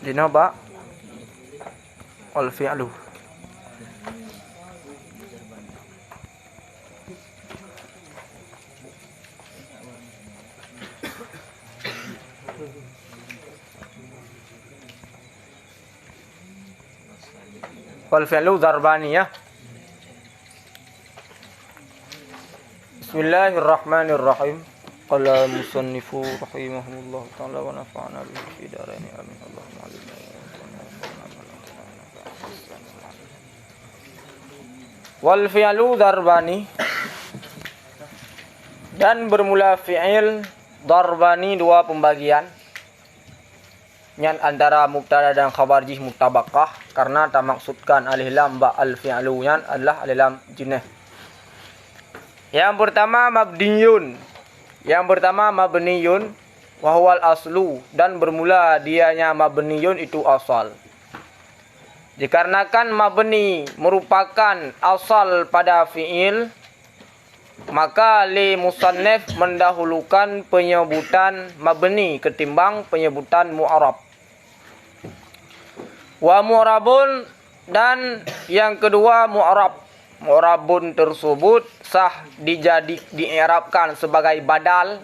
Dina ba wal fi'lu. Wal fi'lu darbani ya. Bismillahirrahmanirrahim. Qala musannifu rahimahullah ta'ala wa nafa'ana bihi fi daraini amin. Allahumma alimna wal fi'lu darbani, dan bermula fi'il darbani dua pembagian yang antara mubtada dan khabar jih mutabaqah, karena tak maksudkan alif lam ba al fi'lu yang adalah alif lam jinnah. Yang pertama mabniyun wa huwal aslu, dan bermula dianya mabniyun itu asal. Dikarenakan mabni merupakan asal pada fi'il, maka li musannif mendahulukan penyebutan mabni ketimbang penyebutan mu'arab. Wa mu'rabun, dan yang kedua mu'arab. Mu'rabun tersebut sah di'irabkan sebagai badal,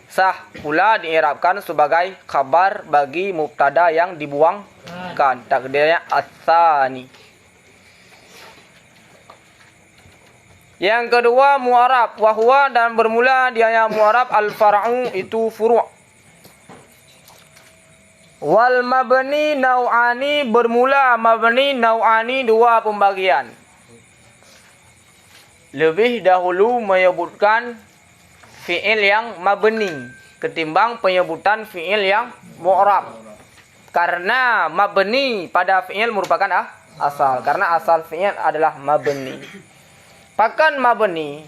sah pula di'irabkan sebagai khabar bagi mubtada yang dibuangkan. Takdirnya as-sani. Yang kedua mu'arab, wahwa, dan bermula dianya mu'arab al-far'u itu furu'. Wal mabni nau'ani, bermula mabni nau'ani dua pembagian. Lebih dahulu menyebutkan fi'il yang mabni ketimbang penyebutan fi'il yang mu'rab. Karena mabni pada fi'il merupakan asal. Karena asal fi'il adalah mabni. Bahkan mabni,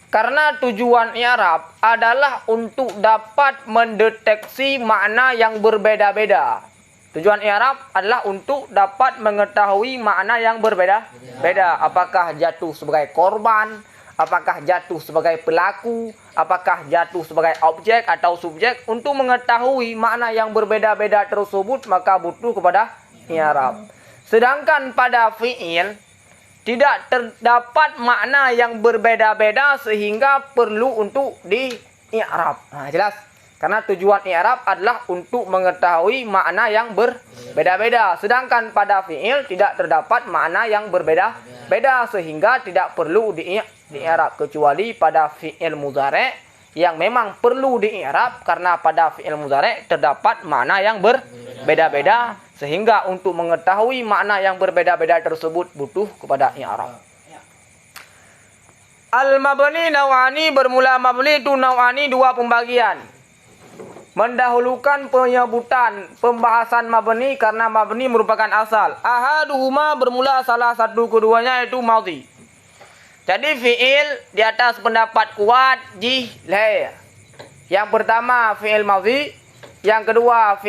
karena tujuan i'rab adalah untuk dapat mendeteksi makna yang berbeda-beda. Tujuan i'rab adalah untuk dapat mengetahui makna yang berbeda-beda. Apakah jatuh sebagai korban, apakah jatuh sebagai pelaku, apakah jatuh sebagai objek atau subjek. Untuk mengetahui makna yang berbeda-beda tersebut, maka butuh kepada i'rab. Sedangkan pada fi'il tidak terdapat makna yang berbeda-beda sehingga perlu untuk di-i'rab. Nah, jelas. Karena tujuan i'rab adalah untuk mengetahui makna yang berbeda-beda. Sedangkan pada fi'il tidak terdapat makna yang berbeda-beda sehingga tidak perlu di-i'rab. Kecuali pada fi'il mudhari' yang memang perlu di-i'rab, karena pada fi'il mudhari' terdapat makna yang berbeda-beda. Sehingga untuk mengetahui makna yang berbeda-beda tersebut butuh kepada i'rab. Al-mabni naw'ani, bermula mabni itu naw'ani dua pembagian. Mendahulukan penyebutan pembahasan mabni karena mabni merupakan asal. Ahaduhuma, bermula salah satu keduanya itu madhi. Jadi fi'il di atas pendapat kuat jih lahir. Yang pertama fi'il madhi, yang kedua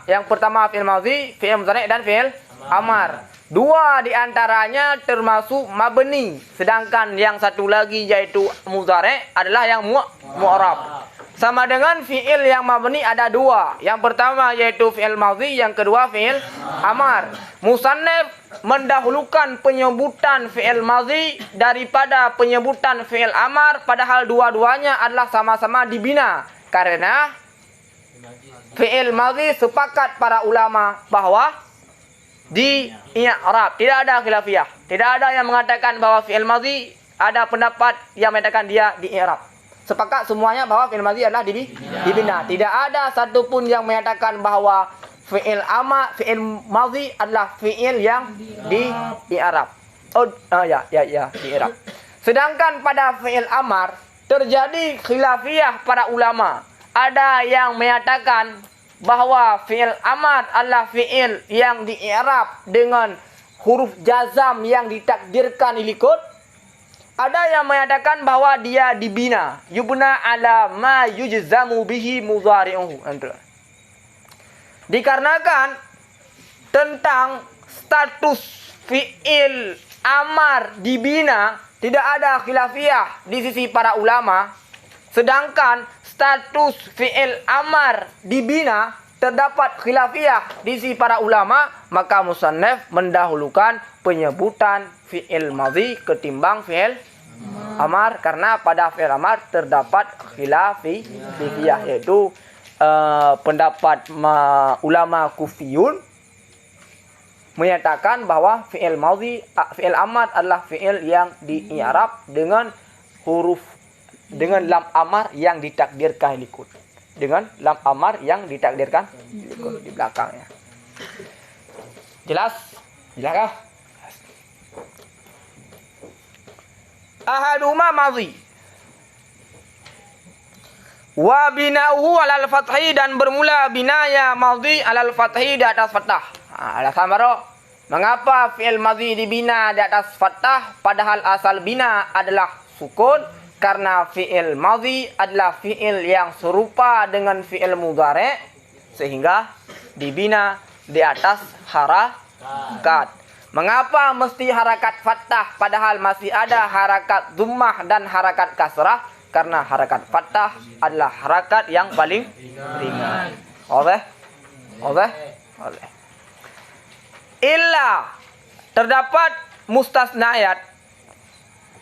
yang pertama fi'il madhi, fi'il mudhari' dan fi'il amar. Dua di antaranya termasuk mabni, sedangkan yang satu lagi yaitu mudhari' adalah yang mu'rab. Sama dengan fi'il yang mabni ada dua. Yang pertama yaitu fi'il madhi, yang kedua fi'il amar. Musannif mendahulukan penyebutan fi'il madhi daripada penyebutan fi'il amar, padahal dua-duanya adalah sama-sama dibina. Karena fi'il madhi sepakat para ulama bahwa di i'rab, tidak ada khilafiyah. Tidak ada yang mengatakan bahwa fi'il madhi ada pendapat yang mengatakan dia di i'rab. Sepakat semuanya bahwa fi'il madhi adalah dibina. Tidak ada satupun yang menyatakan bahwa fi'il madhi adalah fi'il yang di i'rab. Di i'rab. Sedangkan pada fi'il amar terjadi khilafiyah para ulama. Ada yang menyatakan bahwa fi'il amar adalah fi'il yang di i'rab dengan huruf jazam yang ditakdirkan ilikut. Ada yang menyatakan bahwa dia dibina. Yubna ala ma yujzamu bihi mudhari'uhu. Dikarenakan tentang status fi'il amar dibina tidak ada khilafiyah di sisi para ulama. Sedangkan status fi'il amar dibina terdapat khilafiyah di sisi para ulama, maka musannaf mendahulukan penyebutan fi'il madhi ketimbang fi'il amar, karena pada fi'il amar terdapat khilafiyah, yaitu pendapat ulama Kufiyun menyatakan bahwa fi'il madhi, fi'il amar adalah fi'il yang di-i'rab dengan lam amar yang ditakdirkan likut. Dengan lam amar yang ditakdirkan di belakangnya. Jelas? Jelaskah? Ahaduma madhi wa bina'uhu alal fathi, dan bermula binaya madhi alal fathi di atas fathah. Alasan baru, mengapa fi'il madhi dibina di atas fathah padahal asal bina adalah sukun? Karena fi'il madhi adalah fi'il yang serupa dengan fi'il mudhari, sehingga dibina di atas harakat. Mengapa mesti harakat fathah padahal masih ada harakat dhammah dan harakat kasrah? Karena harakat fathah adalah harakat yang paling ringan. Oleh. Illa, terdapat mustasnayat.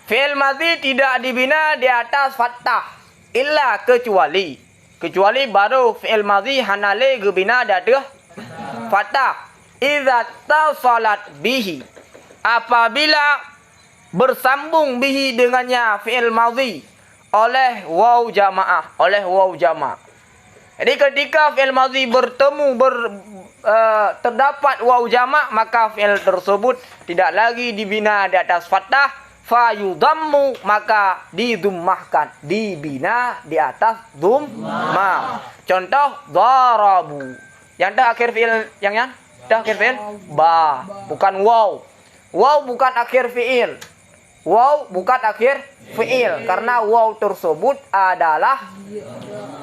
Fi'il madhi tidak dibina di atas fathah. Illa, kecuali baru fi'il madhi hanale gebina di atas fathah. Idza tasalat bihi, apabila bersambung bihi dengannya fi'il madhi oleh waw jamaah, Jadi ketika fi'il madhi bertemu terdapat waw jama', maka fi'il tersebut tidak lagi dibina di atas fathah. Fayudammu, maka didummahkan, dibina di atas dummah. Contoh darabu, yang dah akhir fi'il, yang dah akhir fi'il ba, bukan waw. Waw bukan akhir fi'il. Karena waw tersebut adalah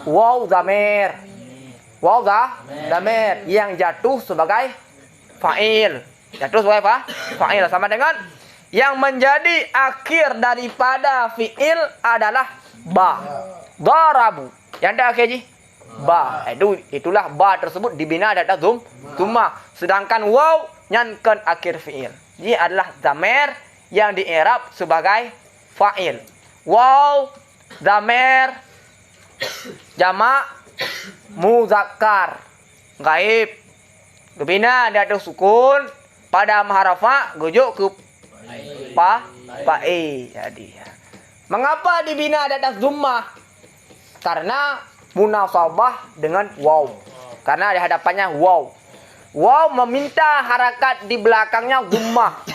waw zamir. Yang jatuh sebagai fa'il. Sama dengan yang menjadi akhir daripada fi'il adalah ba. Darabu. Yang dah akhir ji? Ba. Itulah ba tersebut dibina di atas dhammah. Sedangkan waw nyankan akhir fi'il. Jadi adalah zamir yang di-i'rab sebagai fa'il. Waw zamir jamak muzakkar gaib. Dibina di atas sukun pada maharafa gujuk ke pa'i. Jadi, mengapa dibina di atas dhammah? Karena munasabah dengan waw. Karena di hadapannya waw. Waw meminta harakat di belakangnya dhammah.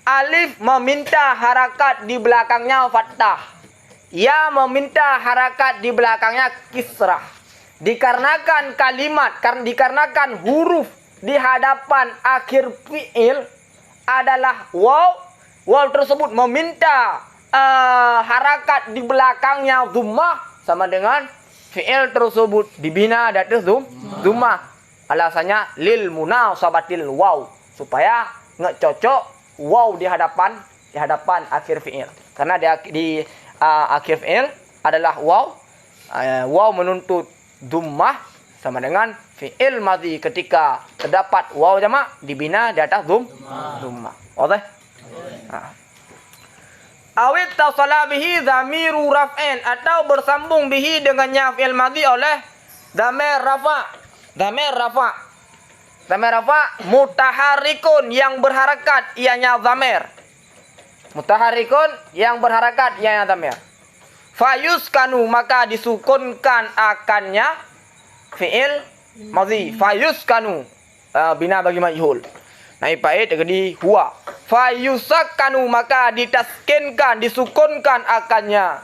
Alif meminta harakat di belakangnya fathah. Ya meminta harakat di belakangnya kisrah. Dikarenakan huruf di hadapan akhir fi'il adalah waw tersebut meminta harakat di belakangnya dhammah, sama dengan fi'il tersebut dibina di atas dhammah. Alasannya lil munasabatil waw, supaya ngecocok waw di hadapan akhir fi'il. Karena di akhir fi'il adalah waw. Waw menuntut dhammah, sama dengan fi'il madhi ketika terdapat waw jamak dibina di atas dhammah. Wadah? Awit tasala bihi dhamiru raf'in, atau bersambung bihi dengannya fi'il madhi oleh dhamir rafa'. Dhamir rafa' mutaharrikun, yang berharakat ianya dhamir. Mutaharrikun yang berharakat ianya dhamir. Fayuskanu, maka disukunkan akannya fi'il madhi. Fayuskanu, bina bagi majhul. Naib bait jadi huwa. Fayusakkanu, maka ditaskinkan, disukunkan akannya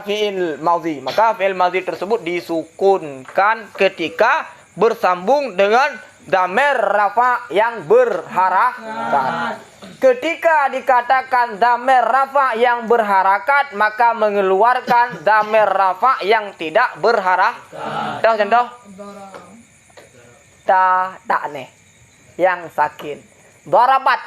fi'il madhi. Maka fi'il madhi tersebut disukunkan ketika bersambung dengan dhamir rafa yang berharakat. Ketika dikatakan dhamir rafa yang berharakat, maka mengeluarkan dhamir rafa yang tidak berharakat. Contoh tak nih yang sakin. Darabat.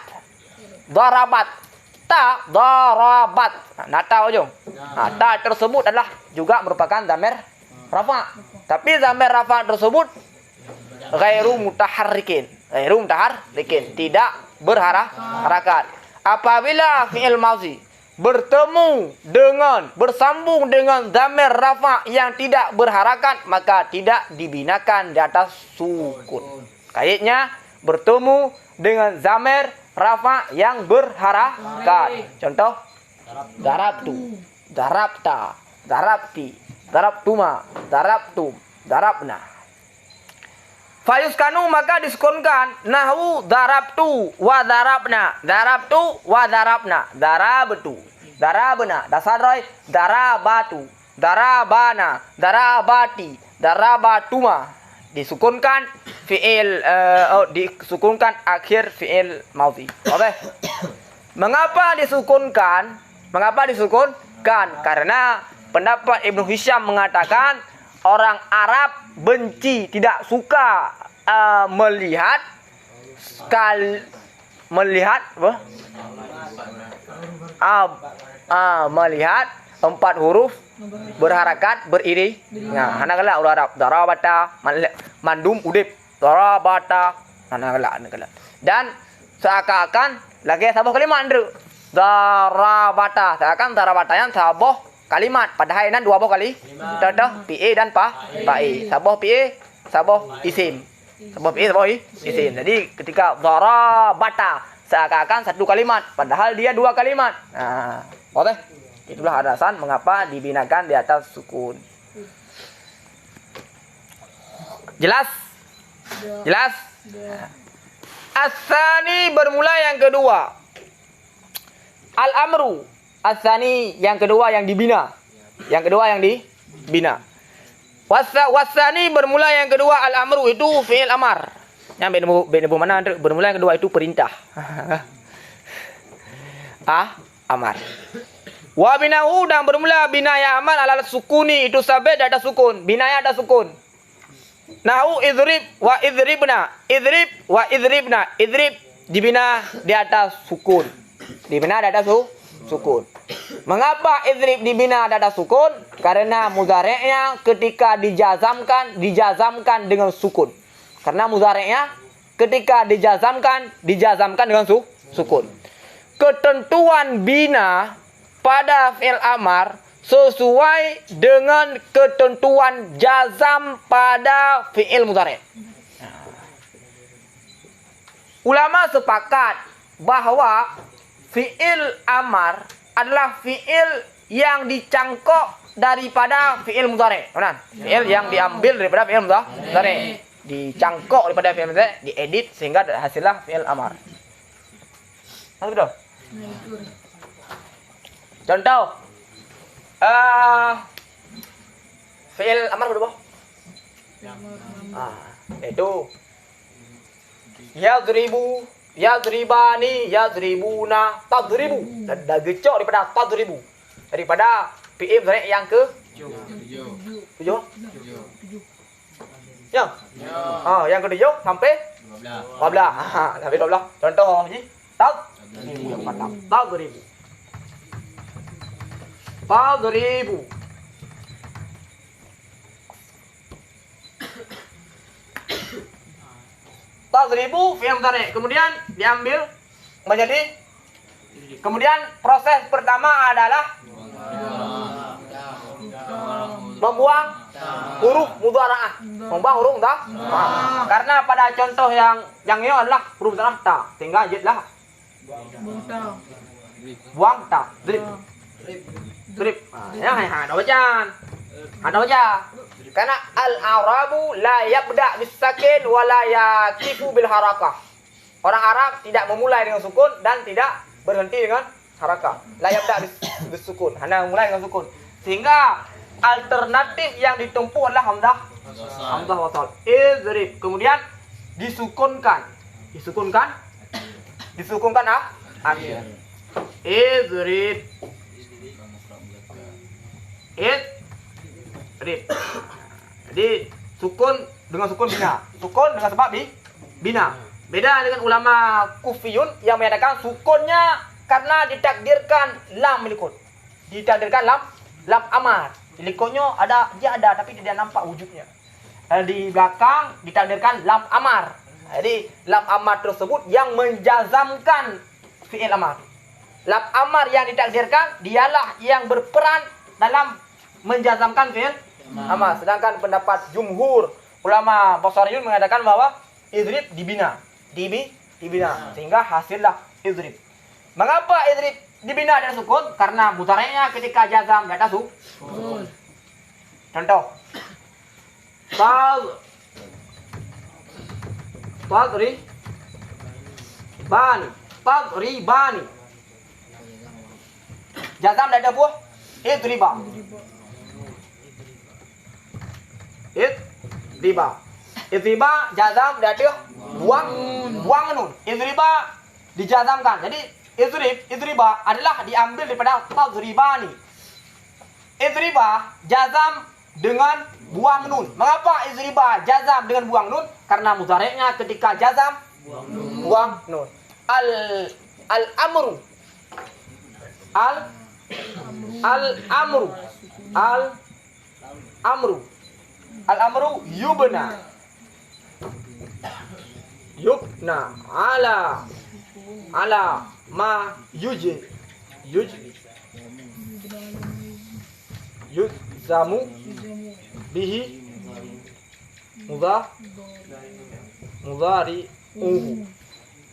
Ta darabat. Nah, ta ujung. Nah, ta tersebut adalah juga merupakan dhamir rafa. Tapi zamir rafa tersebut ghairu mutaharrikin. Tidak berharakat. Apabila fi'il madhi bersambung dengan zamir rafa yang tidak berharakat, maka tidak dibinakan di atas sukun. Kaitnya bertemu dengan zamir rafa yang berharakat. Contoh, darabtu, darabta, darabti, darabtuma, darabtum, darabna. Fayuskanu maka disukunkan. Nahwu darabtu wa darabna, darabtu wa darabna, darabtu, darabna. Dasaroi darabatu, darabana, darabati, darabatuma. Disukunkan fi'il disukunkan akhir fi'il madhi. Oke. Mengapa disukunkan? Karena pendapat Ibnu Hisham mengatakan orang Arab benci, tidak suka melihat empat huruf berharakat beriring. Nah, hanakala urarab darabata mandum udip darabata hanakala. Dan seakan-akan lagi sabah kalimat andre darabata, seakan darabata yang sabah kalimat, padahal ini dua kali. Contoh PA dan PAE. Sabah PA, sabah isim. Sabah PA, sabah isim. Jadi ketika darabata seakan-akan satu kalimat, padahal dia dua kalimat. Nah, oke. Itulah alasan mengapa dibinakan di atas sukun. Jelas? Jelas? As-sani bermula yang kedua. Al-amru. As-sani yang kedua yang dibina. Yang kedua yang dibina. Was-sani bermula yang kedua al-amru itu fi'il amar. Yang beda mana bermula yang kedua itu perintah. Amar. Wa binahu dan bermula binaya amal ala sukuni itu sabit ada sukun. Binaya ada sukun. Nahu idrib wa idribna. Idrib wa idribna. Idrib dibina di atas sukun. Dibina di atas sukun. Mengapa idrib dibina di atas sukun? Karena mudhari'nya ketika dijazamkan dengan sukun. Karena mudhari'nya ketika dijazamkan dengan sukun. Ketentuan bina pada fi'il amar sesuai dengan ketentuan jazam pada fi'il mudhari'. Ulama sepakat bahwa fi'il amar adalah fi'il yang dicangkok daripada fi'il mudhari'. Benar? Fi'il yang diambil daripada fi'il mudhari'. Dicangkok daripada fi'il mudhari', diedit sehingga hasillah fi'il amar. Betul? Contoh, fi'il amar berapa? Itu yadribu, yadribani, yadribuna, tadribu. Dah gecok daripada tadribu. Daripada fi'il mudhari' yang ke 7. Yang ke-7 sampai 12. Sampai 12. Contoh ni, tadribu. Tadribu. Tadribu. Tadribu fi'il mudhari'. Kemudian diambil menjadi, kemudian proses pertama adalah membuang huruf mudhara'ah. Membuang huruf karena pada contoh yang ini adalah huruf mudhara'ah ta, sehingga jadilah buang ta. Drib. Yang ada bacaan. Ada baca. Karena al-arabu la yabda bis-sakin wa la yaqifu bil harakah. Orang Arab tidak memulai dengan sukun dan tidak berhenti dengan harakah. La yabda bis-sukun, hanya memulai dengan sukun. Sehingga alternatif yang ditempuh adalah hamzah wasal. Idrib. Kemudian disukunkan. Disukunkan akhir. Idrib. Idrib. Jadi sukun dengan sukun bina. Sukun dengan sebab bina. Beda dengan ulama Kufiyun yang menyatakan sukunnya karena ditakdirkan lam melikut. Ditakdirkan lam amar. Ilikonya ada, dia ada tapi tidak nampak wujudnya. Di belakang ditakdirkan lam amar. Jadi lam amar tersebut yang menjazamkan fi'il amar. Lam amar yang ditakdirkan dialah yang berperan dalam menjazamkan fi'il amar. Sedangkan pendapat jumhur ulama Basriyun mengatakan bahwa idrib dibina. Dibina. Sehingga hasillah idrib. Mengapa idrib dibina dan sukun? Karena mudhari'nya ketika jazam di atas sukun. Contoh. Tadribani. Jazam di atas buah idriba. Idriba jazam di atas buang nun. Idriba dijazamkan. Jadi idriba adalah diambil daripada tadribani. Idriba jazam dengan buang nun. Mengapa idriba jazam dengan buang nun? Karena mudhari'nya ketika jazam buang nun. Al-amru yubna ala ma yujzamu bihi mudhari'uhu.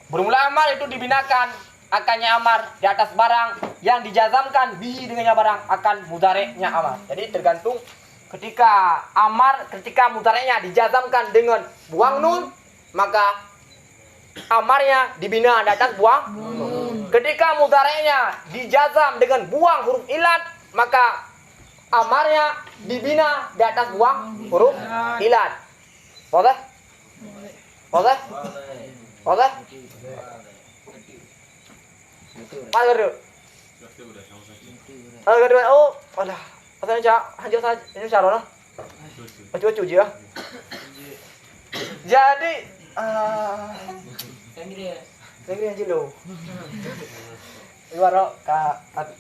Bermula amar itu dibinakan akannya amar di atas barang yang dijazamkan bihi dengannya barang akan mudhari'nya amar. Jadi tergantung ketika mudhari'nya dijazamkan dengan buang nun, maka amarnya dibina di atas buang nun. Ketika mudhari'nya dijazam dengan buang huruf ilat, maka amarnya dibina di atas buang huruf ilat. Boleh? Jadi ibarat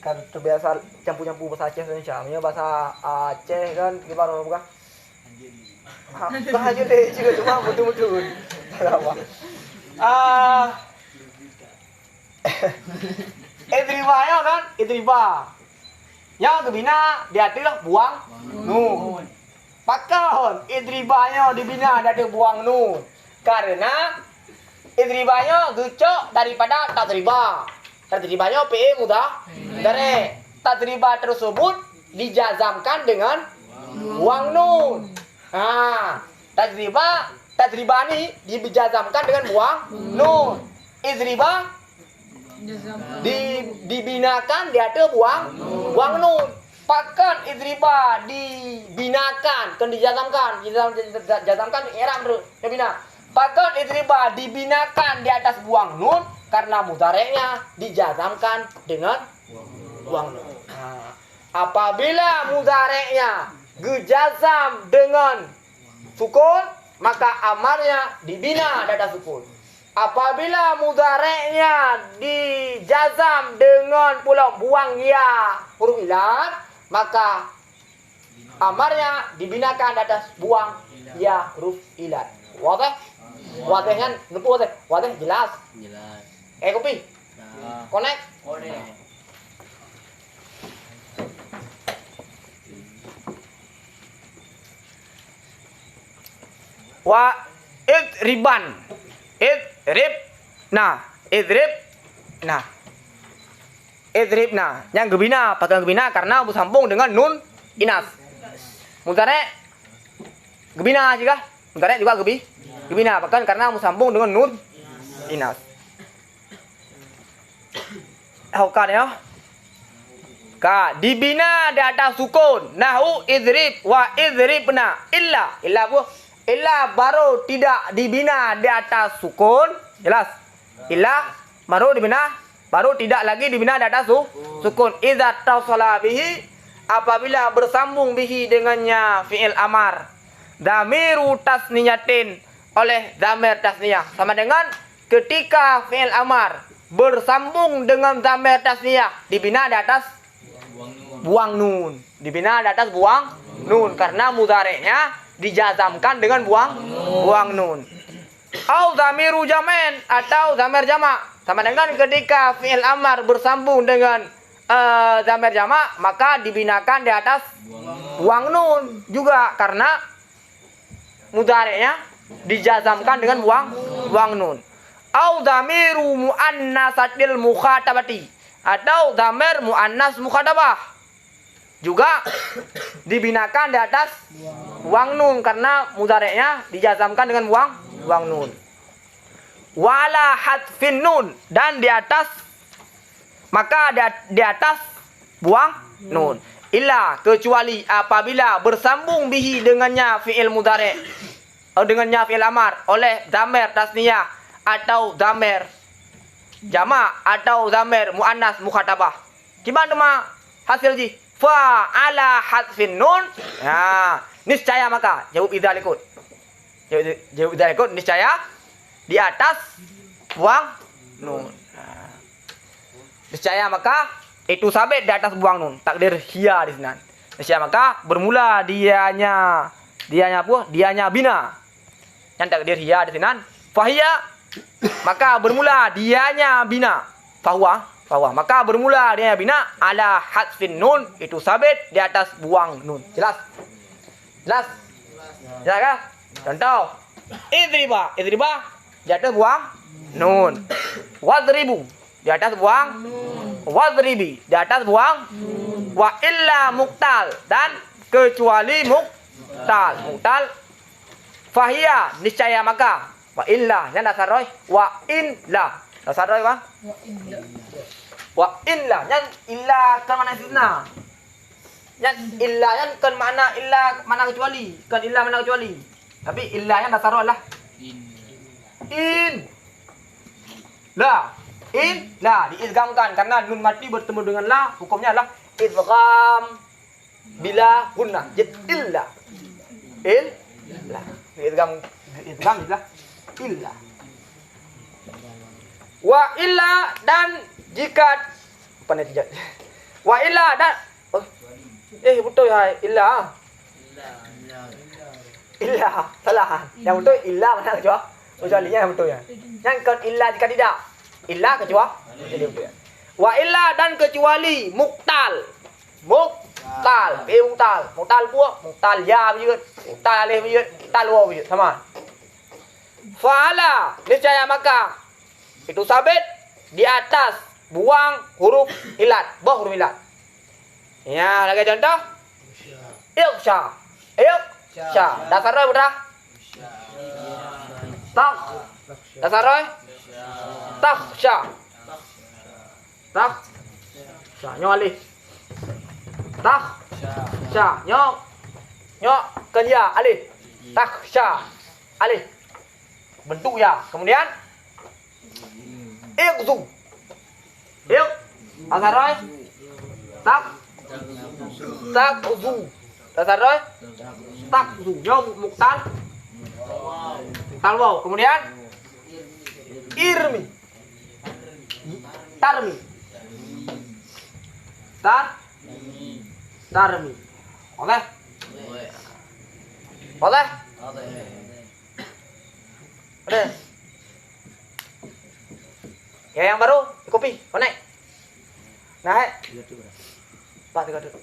kan terbiasa campur-campur bahasa Aceh Indonesia. Misalnya bahasa Aceh kan gimana bukan? Bahasa deh juga cuma betul-betul. Apa? Idriba ya kan? Idriba. Yang kebina dia adalah buang nun. Pakon idribanya dibina dia buang nun. Karena idribanya gecok daripada tadriba. Tadribanya PE mudhari'. Tadriba tersebut dijazamkan dengan buang nun. Tadribani dijazamkan dengan buang nun. Idriba dibinakan dia ada buang nun. Pakan idriba dibinakan kan dijazamkan i'rab dibina. Pakan idriba dibinakan di atas buang nun karena mudhari'nya dijazamkan dengan buang nun. Apabila mudhari'nya dijazam dengan sukun, maka amarnya dibina di atas sukun. Apabila mudhari'nya dijazam dengan pula buang ya huruf ilat, maka amarnya dibinakan di atas buang ya huruf ilat. Wadih? Wadih kan? Nupu wadih? Wadih jelas? Jelas. Kopi? Connect? Wa idriban. Idribna. Yang gebina, patuan gebina karena bersambung dengan nun inas. Mudhari' gebina juga. Mudhari' juga gebina, bahkan karena bersambung dengan nun inas. Kan ya? Dibina di atas sukun. Nahu idrib wa idribna illa bu. Illa baru tidak dibina di atas sukun, jelas. Illa baru dibina, baru tidak lagi dibina di atas sukun. Idza tasala bihi, apabila bersambung bihi dengannya fi'il amar. Damiru tasniyatin oleh damir tasniyah. Sama dengan ketika fi'il amar bersambung dengan damir tasniyah dibina di atas buang nun. Dibina di atas buang nun karena mudhari'nya dijazamkan dengan buang nun. Au dhamiru jam'in atau dhamir jamak. Sama dengan ketika fi'il amar bersambung dengan dhamir jamak maka dibinakan di atas buang nun juga karena mudhari'nya dijazamkan dengan buang nun. Au dhamiru muannasatil mukhatabati atau dhamir muannas mukhatabah juga dibinakan di atas buang nun karena mudhari'nya dijazamkan dengan buang nun. Wala hadfin nun dan di atas maka di atas buang nun. Illa kecuali apabila bersambung bihi dengannya fi'il mudhari' dengannya fi'il amar oleh dhamir tasniyah atau dhamir jamak atau dhamir muannas mukhatabah. Gimana mah hasil ji? Fa ala hadfin nun. Ya, niscaya maka jawab idzalikut. Jawab idzalikut niscaya di atas buang nun. Niscaya maka itu sabit di atas buang nun. Takdir hiya di sini. Niscaya maka bermula dianya apa? Dianya bina. Yang takdir hiya di sini. Fahiya maka bermula dianya bina. Fahuwa maka bermula dianya bina ala hadfin nun itu sabit di atas buang nun. Jelas? Jelas kan? Contoh idriba di atas buang nun. Wadribu di atas buang wadribi di atas buang wa illa muktal dan kecuali muktal fahiya niscaya maka wa illa yang dasar roy wa illa dasar roy bang wa illa yang illa kan mana istisna yang illa yang kan mana kecuali kan illa mana kecuali tapi illa yang dasar roy lah in diidghamkan karena nun mati bertemu dengan la hukumnya adalah idgham bila gunnah jadi illa diidgham illa wa illa dan jika apa netijan wa illa dan betul ya illa salah yang betul illa mana kecualinya yang betul ya yang kan illa jika tidak illa kecuali jadi betul ya wa illa dan kecuali muktal muktal ya bijut muktal alif bijut muktal waw bijut sama. Fa'ala niscaya maka itu sabit di atas buang huruf ilat, huruf ilat. Ya, lagi contoh. Iqsha. Dasar roy berapa? Tak. Dasar roy? Takhsha. Nyo alif. Takhsha. Nyo kenya alif. Takhsha. Alif. Bentuk ya. Kemudian iqzu. Dasar roy? Takzu. Dasar roy? Takzu. Nyo muktal waw. Kemudian irmi. Tarmi. Boleh? Boleh? Udah. Ya yang baru, kopi, konek. Nah, Pak, tiga duduk.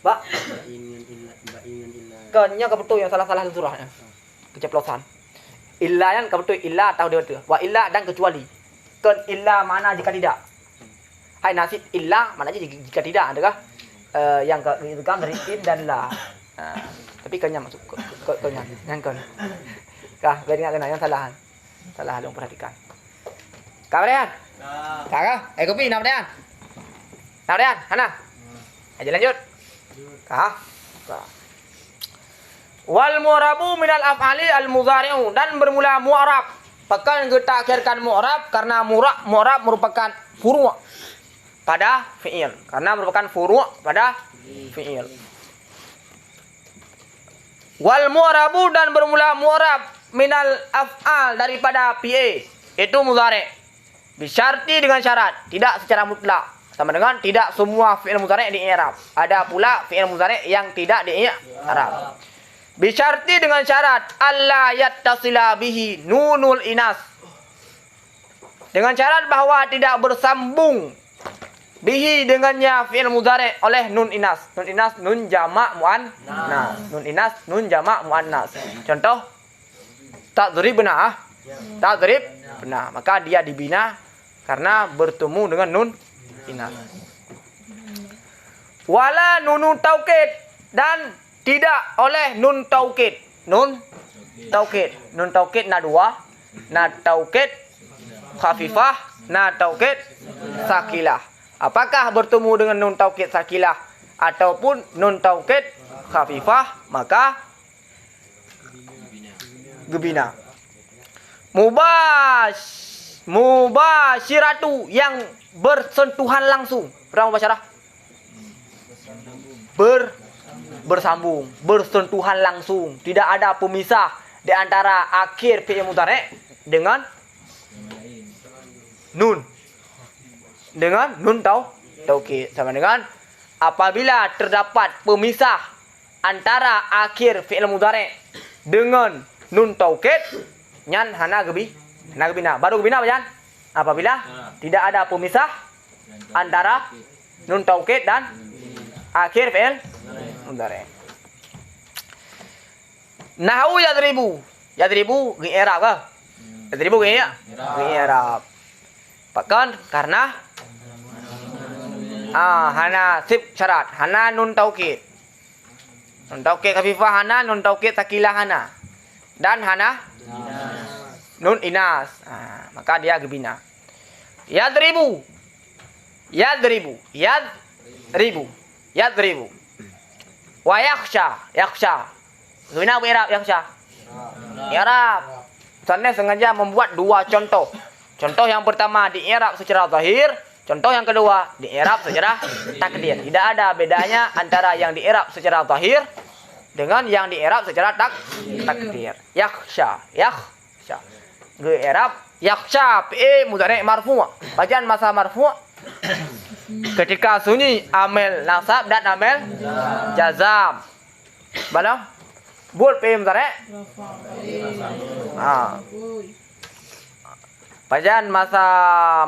Pak. Kenya kebetul yang salah-salah surahnya. Keceplosan. Illa yang kebetul illa atau dia betul. Wa illa dan kecuali. Kan illa mana jika tidak? Hai nasib illa mana aja jika tidak, adakah yang itu kan dari in dan la. Tapi kenya masuk kenya yang kan. Kah, biar ingat kena yang salahan. Salah dong perhatikan. Kabrian? Kah? Kopi nak Brian? Brian, mana? Aja lanjut. Kah? Wal mu'rabu minal af'ali al mudhari'u dan bermula mu'rab. Pekan kita akhirkan mu'rab karena mu'rab merupakan furu' pada fi'il. Karena merupakan furu' pada fi'il. Wal mu'rabu dan bermula mu'rab minal af'al daripada fi'il itu mudhari'. Bisyarti dengan syarat, tidak secara mutlak. Sama dengan tidak semua fi'il mudhari' di-i'rab. Ada pula fi'il mudhari' yang tidak di-i'rab. Bisyarti dengan syarat alla yattasila bihi nunul inas. Dengan syarat bahwa tidak bersambung bihi dengannya fi'il mudhari' oleh nun inas. Nun inas nun jamak muannas. Nun inas nun jamak muannas. Contoh tadribna. Tadribna. Maka dia dibina karena bertemu dengan nun inas. Wala nunun taukid dan tidak oleh nun taukid. Nun taukid na dua. Na taukid khafifah, na taukid sakilah. Apakah bertemu dengan nun taukid sakilah ataupun nun taukid khafifah, maka gebina. Mubasyiratu yang bersentuhan langsung. Berapa mubasyarah? Bersambung, bersentuhan langsung. Tidak ada pemisah di antara akhir fi'il mudhari' dengan nun. Dengan nun taukid. Sama dengan apabila terdapat pemisah antara akhir fi'il mudhari' dengan nun taukid, nyan hana gebina. Baru gebina apa Jan? Apabila tidak ada pemisah antara nun taukid dan akhir fi'il mudhari'. Nahu yadribu. Yadribu i'rab ke? Yadribu i'rab. Bahkan karena hana sib syarat. Hana nun taukid. Nun taukid khafifah hana, nun taukid sakilah hana. Dan hana nun inas. Maka dia gebina. Yadribu. Wa yakhsha. Gebina apa i'rab yakhsha? I'rab. Saya sengaja membuat dua contoh. Contoh yang pertama di i'rab secara zahir, contoh yang kedua di i'rab secara takdir. Tidak ada bedanya antara yang di i'rab secara zahir dengan yang di i'rab secara takdir. Yakhsha. I'rab yakhsha fi'il mudhari' marfu'. Bacaan masa marfu' ketika sunyi amil nasab dan amil jazam. Mana? Buat fi'il mudhari'. Bacaan masa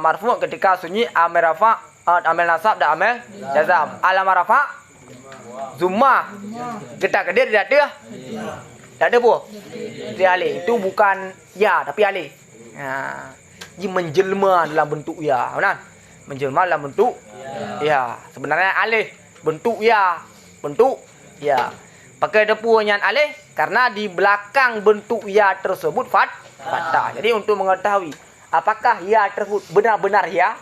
marfu' ketika sunyi amil rafa', amil nasab dan amil jazam. Alam rafa' zumma. Kita kedir tidak ada. Tak ada apa? Dia alih. Itu bukan ya tapi alih. Dia menjelma dalam bentuk ya. Benar? Menjelma dalam bentuk ya. Sebenarnya alih bentuk ya. Bentuk ya. Pakai depu yang alih karena di belakang bentuk ya tersebut fathah. Jadi untuk mengetahui apakah ya tersebut benar-benar ya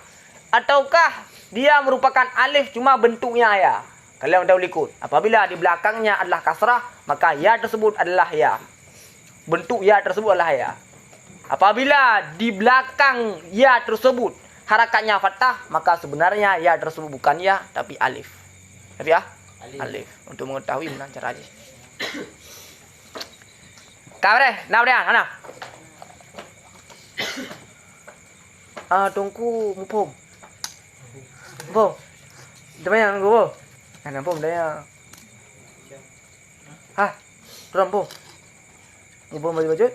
ataukah dia merupakan alif cuma bentuknya ya. Kalian tahu ikut. Apabila di belakangnya adalah kasrah, maka ya tersebut adalah ya. Bentuk ya tersebut adalah ya. Apabila di belakang ya tersebut harakatnya fathah, maka sebenarnya ya tersebut bukan ya tapi alif. Tapi ya? Alif. Untuk mengetahui benar cara aja. Kamera, nak dia, mana? Tunggu mupom. Mupom. Macam mana mupom? Mupom dia. Mupom. Mupom baju.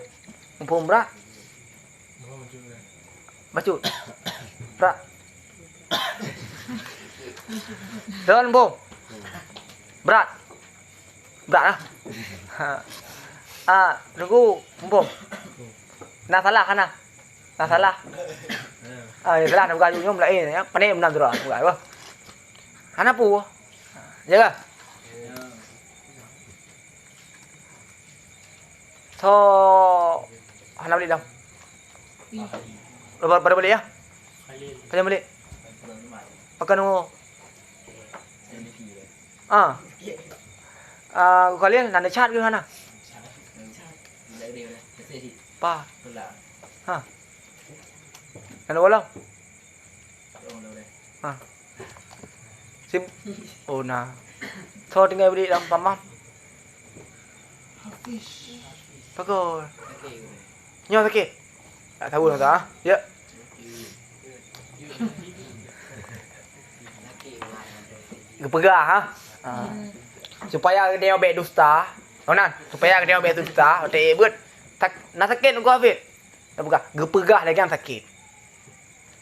Mupom berak. Baju. Berak. Don mupom. Berat. Berat lah. Tunggu mupom. Nak salah kan? Nak salah. Yang salah nak buka juga mulai ya. Pandai menang tu lah. Buka apa? Hana pu. Jaga. So, hana balik dah. Baru balik ya? Kalian balik. Pakai nunggu. Kalian nak chat ke mana? Pa. Ano wala? Sim. Oh na. Thôi tinggal beli dalam pamam. Bagus. Nyawa sakit? Tak tahu lah tak? Ya. Gepegah ha. Supaya dia obek dusta. Onan, supaya dia obek dusta, otak beut. Nak sakit gua Hafid. Gepegah lagi yang sakit.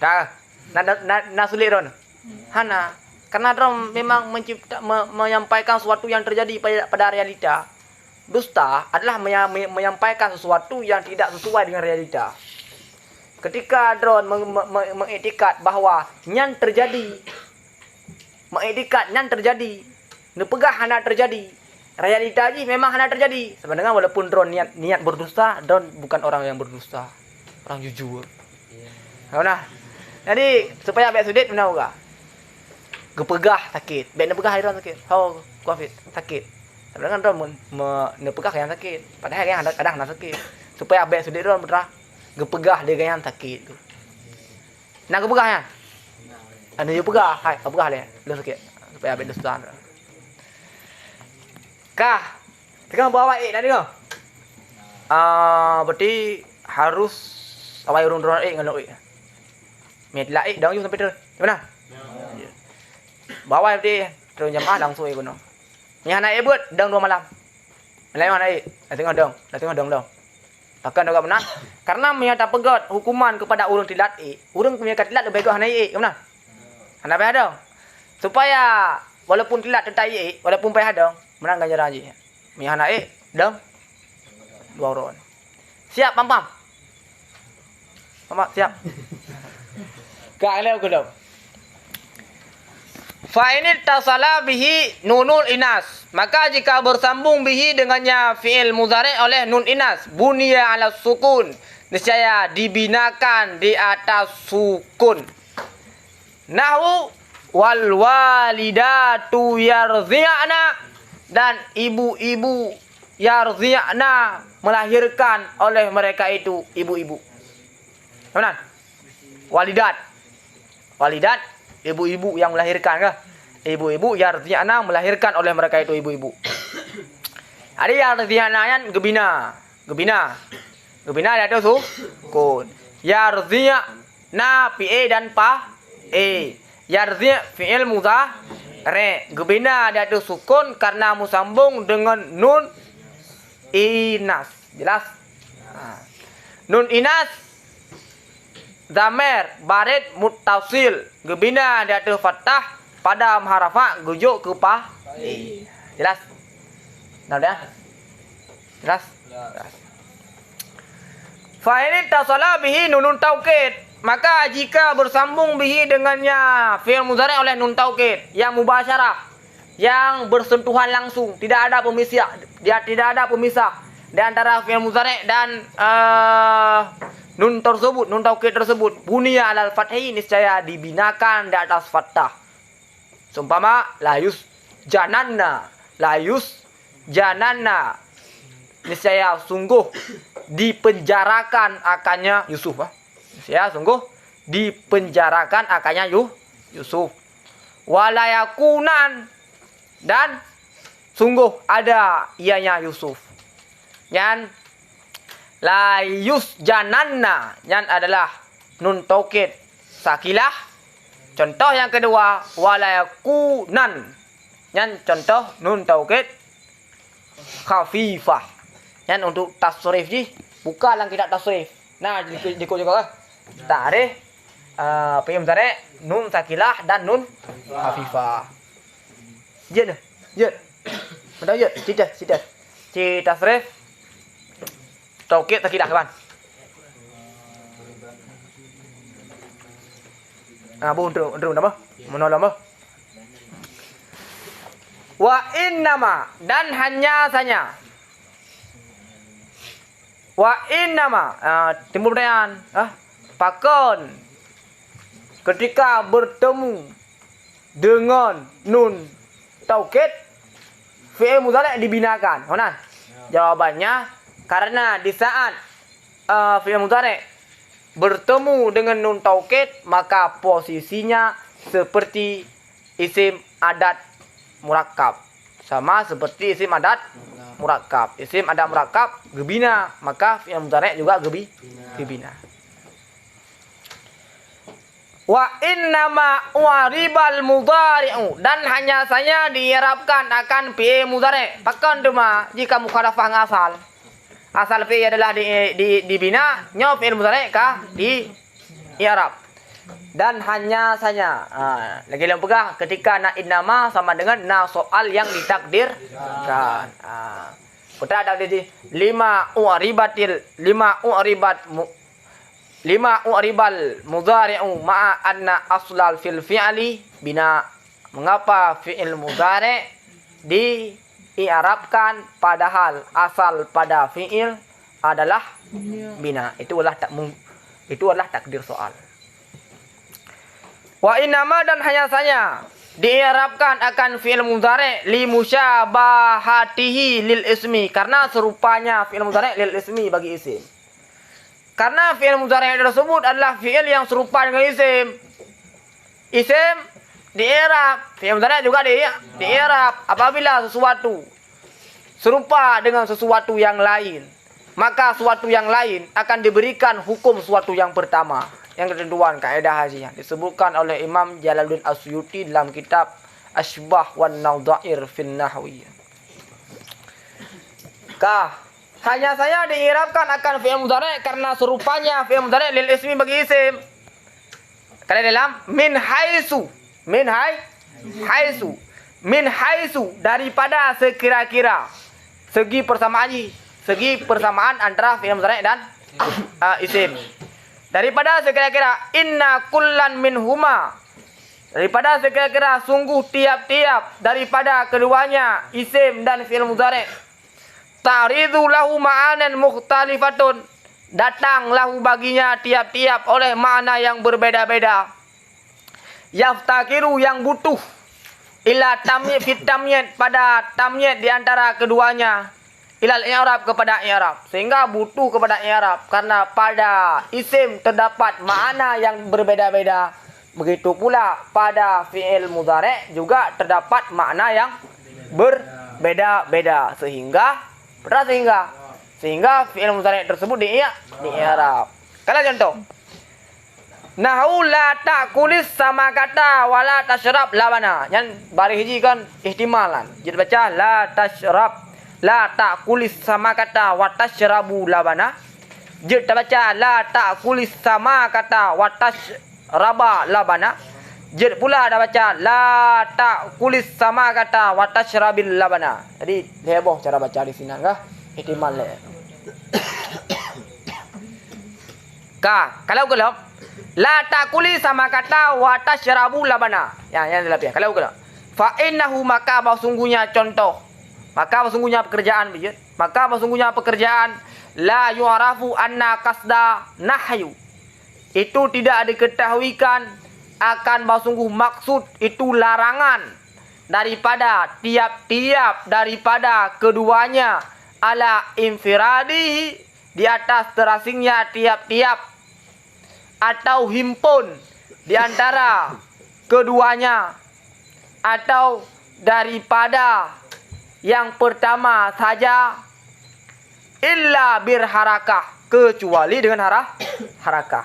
Dah. Nak sulit ron. Hana. Karena drom memang menyampaikan sesuatu yang terjadi pada realita. Dusta adalah menyampaikan sesuatu yang tidak sesuai dengan realita. Ketika drone mengiktikad bahawa yang terjadi, mengiktikad yang terjadi, nepegah hendak terjadi, realita ji memang hendak terjadi. Sebenarnya walaupun drone niat berdusta, drone bukan orang yang berdusta, orang jujur. Nah, jadi supaya baik sudut benar juga. Gepegah sakit, baik nepegah drone sakit. Oh, Hafid sakit. Sebenarnya drone nepegah yang sakit, padahal yang kadang hendak sakit. Supaya baik sudut drone benar. Gepegah dia yang sakit tu. Nak gepegah ya? Ada je pegah, hai, gepegah dia. Lu sakit. Supaya habis dusta. Kah. Tegang bawa tadi kau. Berarti harus awai urun-urun dengan oi. Met lai dang you sampai tu. Mana? Ya. Bawa berarti terus jamaah langsung ai gunung. Nya anak ebut dang 2 malam. Malam mana ai? Tengok dang. Takkan agak benar. Karena menyata pegat hukuman kepada orang tilat orang punya tilat lebih baik naik benar. Anda payah dong. Supaya walaupun tilat tetai walaupun payah dong, menang ganjaran je. Menyah naik dong. 2 orang. Siap pam. Pam siap. Kak leo ke dong. Fa ini tasala bihi nunul inas. Maka jika bersambung bihi dengannya fi'il mudhari oleh nun inas, bunya ala sukun, niscaya dibinakan di atas sukun. Nahwu wal walidatu yarzi'na, dan ibu-ibu yarzi'na melahirkan oleh mereka itu ibu-ibu. Benar? Walidat ibu-ibu yang melahirkan kah? Ibu-ibu yarzi'na melahirkan oleh mereka itu ibu-ibu. Ada yarzi'na yang gebina dia tu sukun. Yarzi'na fi'il dan pa yarzi' fi'il mudhari. Gebina dia tu sukun karena musambung dengan nun inas. Jelas? Nun inas Zamir barid muttasil. Gebina dia tu fathah pada harafa gujuk ke pa. Jelas? Dah? Jelas? Fa ini tasala bihi nunun taukid. Maka jika bersambung bihi dengannya fi'il mudhari oleh nun taukid yang mubasyarah, yang bersentuhan langsung, tidak ada pemisah, tidak ada pemisah di antara fi'il mudhari dan nun tersebut, nun taukid tersebut, bunia alal fathi, niscaya dibinakan di atas fathah. Seumpama layus jananna, niscaya sungguh dipenjarakan akannya Yusuf. Niscaya sungguh dipenjarakan akannya Yusuf. Walayakunan, dan sungguh ada ianya Yusuf. Yang layus jananna, yang adalah nun taukid sakilah. Contoh yang kedua walayakunan, yang contoh nun taukid khafifah. Yang untuk tasrif ji bukan yang tidak tasrif. Nah, jika juga tarikh fi'il mudhari nun sakilah dan nun khafifah. Je. Betul je? Tidak. Ci tasrif taukid sakilah kawan. Untuk apa? Menolak apa? Wa innama, dan hanya saja. Wa innama, timbul pertanyaan, pakon ketika bertemu dengan nun taukid fi'il mudhari dibinakan. Mana? Jawabannya karena di saat fi'il mudhari bertemu dengan nun taukid, maka posisinya seperti isim adat murakkab. Sama seperti isim adat murakkab. Isim adat murakkab gebina, maka fi'il mudhari juga gebina. Wa innama waribal mudhari'u, dan hanya saja diirabkan akan fi'il mudhari'. Pakan dema jika mukhalafah ngasal. Asal fi'il adalah dibina, nya fi'il mudhari' kah di i'rab. Dan hanya saja lagi yang pegah ketika na innama sama dengan na soal yang ditakdirkan. Putra ada di lima u'ribal mudhari'u ma'a anna aslal fil fi'li bina. Mengapa fi'il mudhari' dii'rabkan padahal asal pada fi'il adalah bina. Itu adalah takdir soal. Wa inama, dan hanya saja dii'rabkan akan fi'il mudhari' li musyabahatihi lil ismi, karena serupanya fi'il mudhari' lil ismi bagi isim. Karena fi'il mudhari' tersebut adalah fi'il yang serupa dengan isim. Isim di'irab, fi'il mudhari' juga di'irab apabila sesuatu serupa dengan sesuatu yang lain, maka sesuatu yang lain akan diberikan hukum sesuatu yang pertama. Yang ketentuan kaedah haji disebutkan oleh Imam Jalaluddin Asyuti dalam kitab Asybah wan Nadhair fil Nahwi. Hanya saya diirabkan akan fi'il mudhari' karena serupanya fi'il mudhari' lil ismi bagi isim. Kalau dalam min haitsu daripada sekira-kira, segi persamaan antara fi'il mudhari' dan isim. Daripada sekira-kira inna kullan minhuma, daripada sekira-kira sungguh tiap-tiap daripada keduanya isim dan fi'il mudhari', ta'ridu lahu ma'anan mukhtalifatun, datang lahu baginya tiap-tiap oleh makna yang berbeda-beda. Yaftakiru, yang butuh, ila tamyiz fit tamyiz, pada tamyiz di antara keduanya, ilal i'rab, kepada i'rab, sehingga butuh kepada i'rab karena pada isim terdapat makna yang berbeda-beda. Begitu pula pada fi'il mudhari' juga terdapat makna yang berbeda-beda, sehingga fi'il mudhari' tersebut di i'rab. Kalau contoh nahu la ta'kulis sama kata wala tashrab labana, yang bari hiji kan ihtimalan, jadi baca la ta'kulis sama kata wa tashrabu labana, jadi baca la ta'kulis sama kata wa tashraba labana, jadi pula ada baca la ta'kulis sama kata wa tashrabil labana. Jadi heboh cara baca di sini kah ihtimal le. Kalau la ta'kuli sama kata wa tashrabu labana. Yang dalam kalau fa innahu, maka sesungguhnya contoh, maka sesungguhnya pekerjaan bijut, maka sesungguhnya pekerjaan la yu'rafu anna qasda nahyu, itu tidak diketahuikan akan sungguh maksud itu larangan daripada tiap-tiap daripada keduanya, ala infiradihi, di atas terasingnya tiap-tiap, atau himpun di antara keduanya, atau daripada yang pertama saja, illa birharakah, kecuali dengan harakah.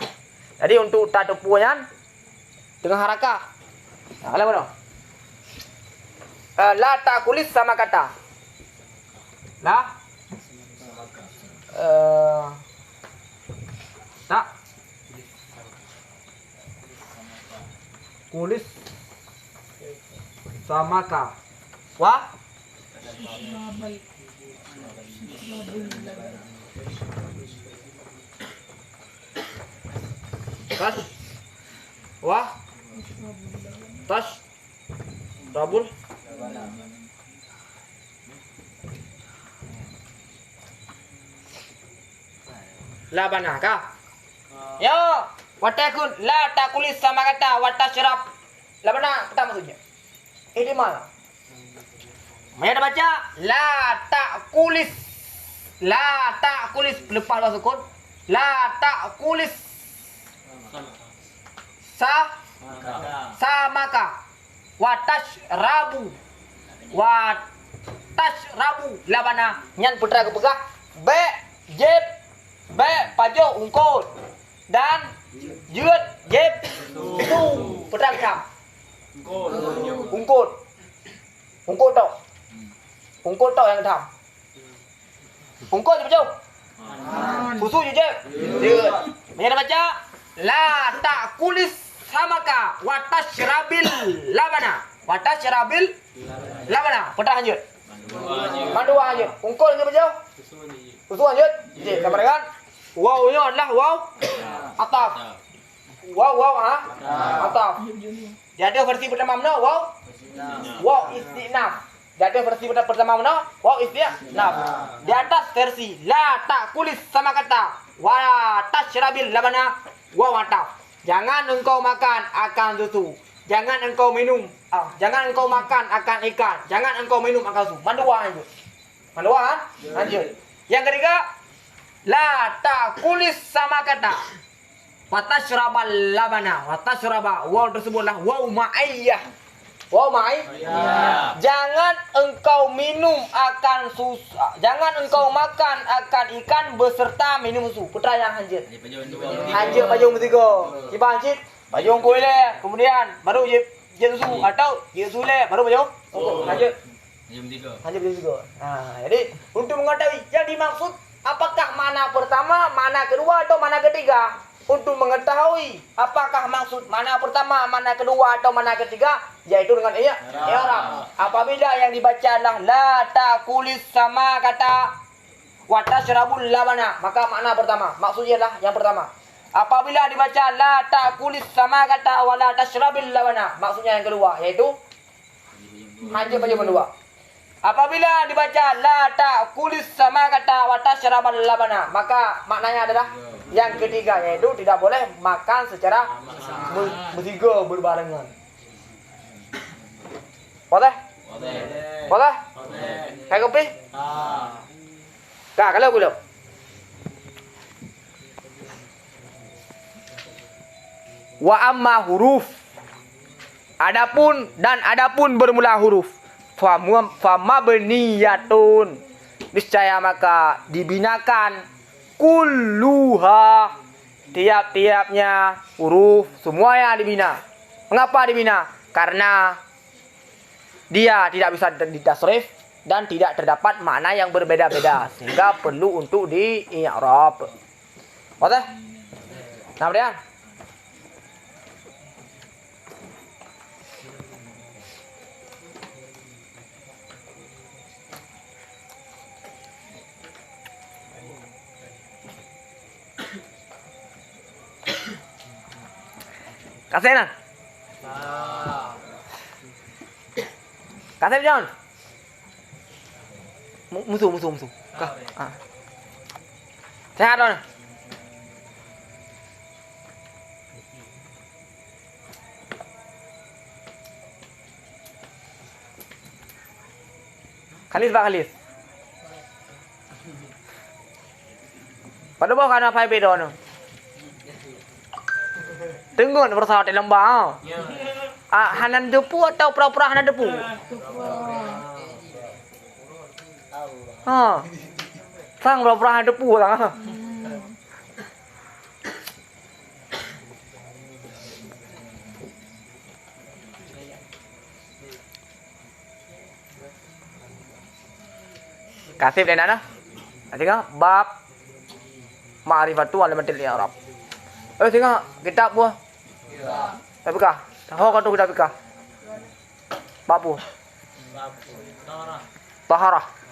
Jadi untuk tadupuan dengan harakah. Nah, kalau mana? La ta'kulis sama kata. Tak kulis sama ka wa kas wa tas rabul labana ka. Yo, watakun la takulis sama kata watasyrab labana, apa maksudnya? Ini mana? Maya ada baca la takulis lepas sukun, la takulis samaka watasrabu labana. Nyan putra kepegah be jeb be pajo ungkul dan Jut, jep, tu, petang tham. Ungkut. Ungkut tau. Ungkut tau yang tham. Ungkut je macam. Susu je jep. Jut. Macam baca la ta'kulis samaka wa tashrabil labana. Wa tashrabil labana. Petang lanjut. Mandua lanjut. Ungkut je macam. Susu lanjut. Jep, sama dengan waw-nya adalah waw ataf. Waw ataf. Dia ada versi pertama mana? Waw istinaf. Dia ada versi pertama mana? Waw istinaf. Di atas versi la ta'kulis sama kata wa tashrabil labana waw ataf. Jangan engkau makan akan susu. Jangan engkau minum. Jangan engkau makan akan ikan. Jangan engkau minum akan susu. Mandua lanjut. Mandua lanjut. Yang ketiga la ta'kulis sama kata watasyrabal labana. Watasyraba waw tersebutlah waw ma'iyah. Waw ma'iyah. Jangan engkau minum akan susu. Jangan engkau makan akan ikan beserta minum susu. Putra yang hanjir. Hanjir payung ketiga. Tiba hanjir payung kuile. Kemudian baru je susu atau je sule baru payung. Hanjir. Hanjir ketiga. Jadi untuk mengetahui yang dimaksud apakah mana pertama, mana kedua atau mana ketiga? Untuk mengetahui apakah maksud mana pertama, mana kedua atau mana ketiga, yaitu dengan i'rab. Apabila yang dibaca adalah la ta'kulis sama kata wa tasyrabul labana, maka makna pertama, maksudnya adalah yang pertama. Apabila dibaca la ta'kulis sama kata wa la tashrabil labana, maksudnya yang kedua, yaitu hanya baca kedua. Apabila dibaca la ta'kulis sama kata wa tasyrabal labana, maka maknanya adalah yang ketiga, yaitu tidak boleh makan secara bertiga berbarengan. Boleh? Boleh? Kayak kopi? Kak, kalau belum? Wa amma huruf. Adapun bermula huruf. Fama beniyatun. Niscaya maka dibinakan kulluha, tiap-tiapnya huruf semua yang dibina. Mengapa dibina? Karena dia tidak bisa ditasrif dan tidak terdapat makna yang berbeda-beda sehingga perlu untuk di-i'rab. Oke? Nah, Brian. Kasih na. Kasih John. Musuh. Kah. Sehat dong. Khalis Pak Khalis. Pada bawah kan apa beda no? Tengok bersawat di lembah. Hanan depu atau pura-pura hanan depu? Sang pura-pura hanan depu lah. Kasih dan ana. Tengok bab ma'rifatu alamatil i'rab. Tengok kitab buah. Tapi kah? Tahu kan tu kitab kah? Bab buah. Taharah.